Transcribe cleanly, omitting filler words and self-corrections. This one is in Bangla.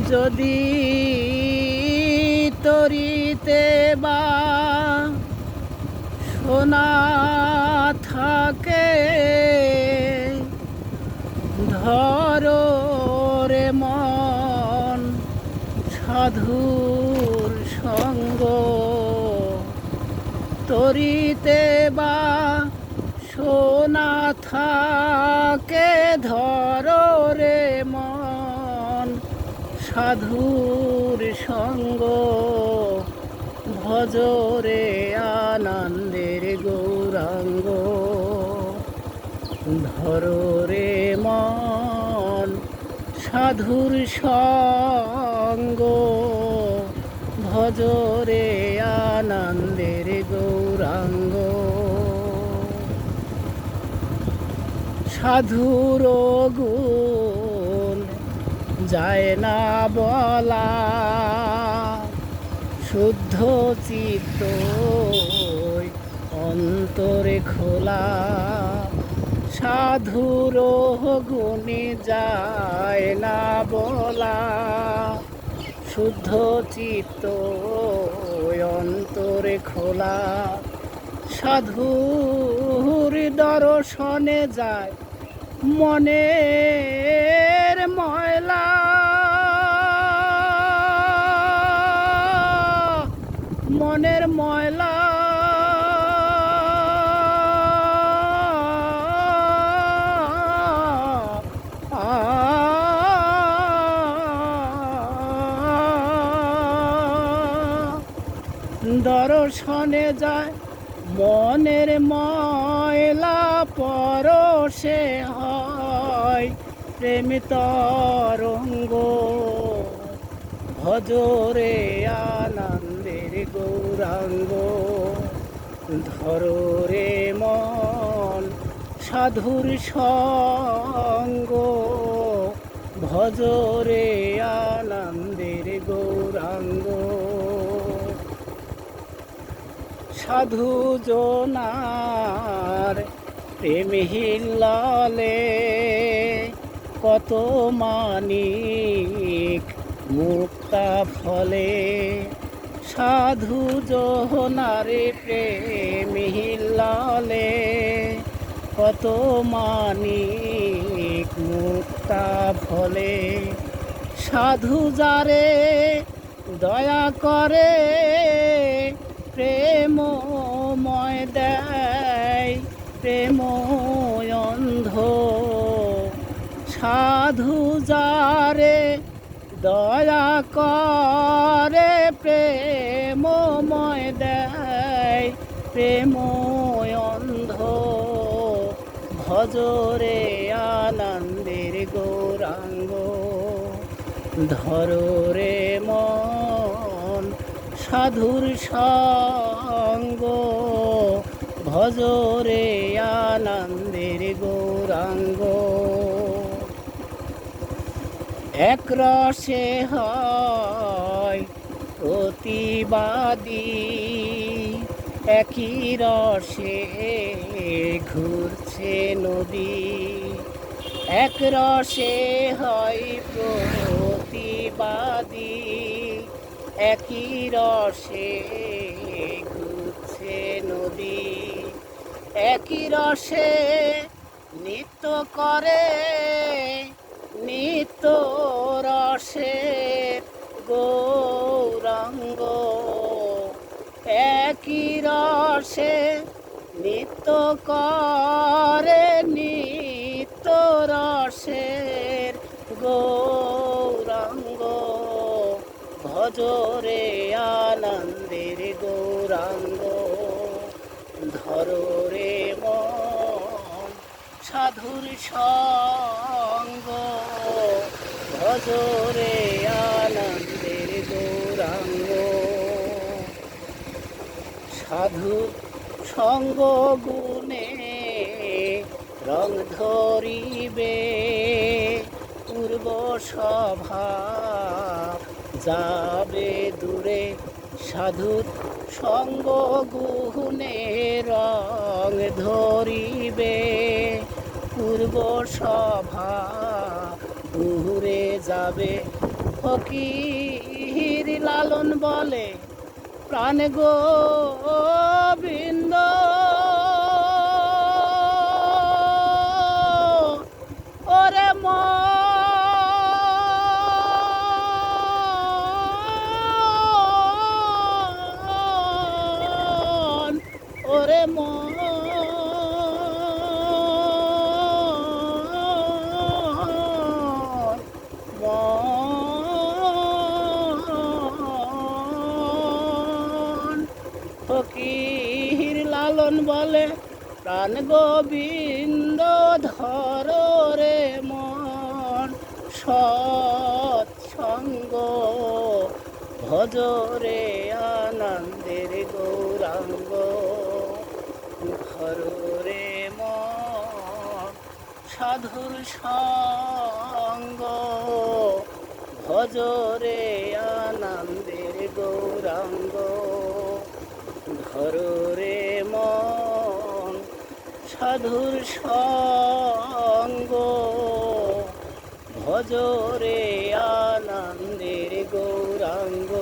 যদি তরিতে বা সোনা থাকে, ধরো রে মন সাধুর সঙ্গ। তরিতে বা সোনা থাকে, ধরো রে মন সাধুর সঙ্গ। ভজরে আনন্দের গৌরাঙ্গ, ধরো রে মন সাধুর সঙ্গ। ভজরে আনন্দের গৌরাঙ্গ। সাধুর গুণ যায় না বলা, শুদ্ধ চিত্ত অন্তরে খোলা। সাধুর গুণে যায় না বলা, শুদ্ধ চিত্ত অন্তরে খোলা। সাধুর দর্শনে যায় মনের ময়লা, মনের ময়লা। দর্শনে যায় মনের ময়লা, পরশে হয় প্রেম তরঙ্গ। ভজরে আনন্দের গৌরাঙ্গ, ধরো রে মন সাধুর সঙ্গ। ভজরে আনন্দের গৌরাঙ্গ। সাধু জনার প্রেম হিল্লালে, কত মানিক মুক্তা ফলে। সাধু জনার প্রেম হিল্লালে, কত মানিক মুক্তা ফলে। সাধু যারে দয়া করে, প্রেমময় দেয় প্রেম অন্ধ। সাধু যারে দয়া করে, প্রেমময় দেয় প্রেম অন্ধ। ভজরে আনন্দের গৌরাঙ্গ, ধরো রে মন সাধুর সঙ্গ। ভজরে আনন্দের গৌরাঙ্গ। এক রসে হয় প্রতিবাদী, একই রসে ঘুরছে নদী। এক রসে হয় প্রতিবাদী, একই রসে ঘুরছে নদী। একই রসে নৃত্য করে, নিত্য রসে গৌরাঙ্গ। একই রসে নৃত্য করে, নিত্য রসের গৌরাঙ্গ। ভজরে আনন্দের গৌরাঙ্গ, ধরো রে মন সাধুর সঙ্গ। ভজরে আনন্দের গৌরাঙ্গ। সাধু সঙ্গ গুণে রং ধরিবে, পূর্ব স্বভাব যাবে দূরে। সাধুর সঙ্গ গুণে রং ধরিবে, পূর্ব স্বভাব দূরে যাবে। ফকির লালন বলে প্রাণ গোবিন্দ ওরে মন ওরে মন মন ফকির লালন বলে প্রাণ গোবিন্দ ধর রে মন সৎসঙ্গ ভজরে আনন্দের গৌরাঙ্গ ধর রে মন সাধুর সঙ্গ ভজরে আনন্দের গৌরাঙ্গ ধর রে মন সাধুর সঙ্গ ভজরে আনন্দের গৌরাঙ্গ।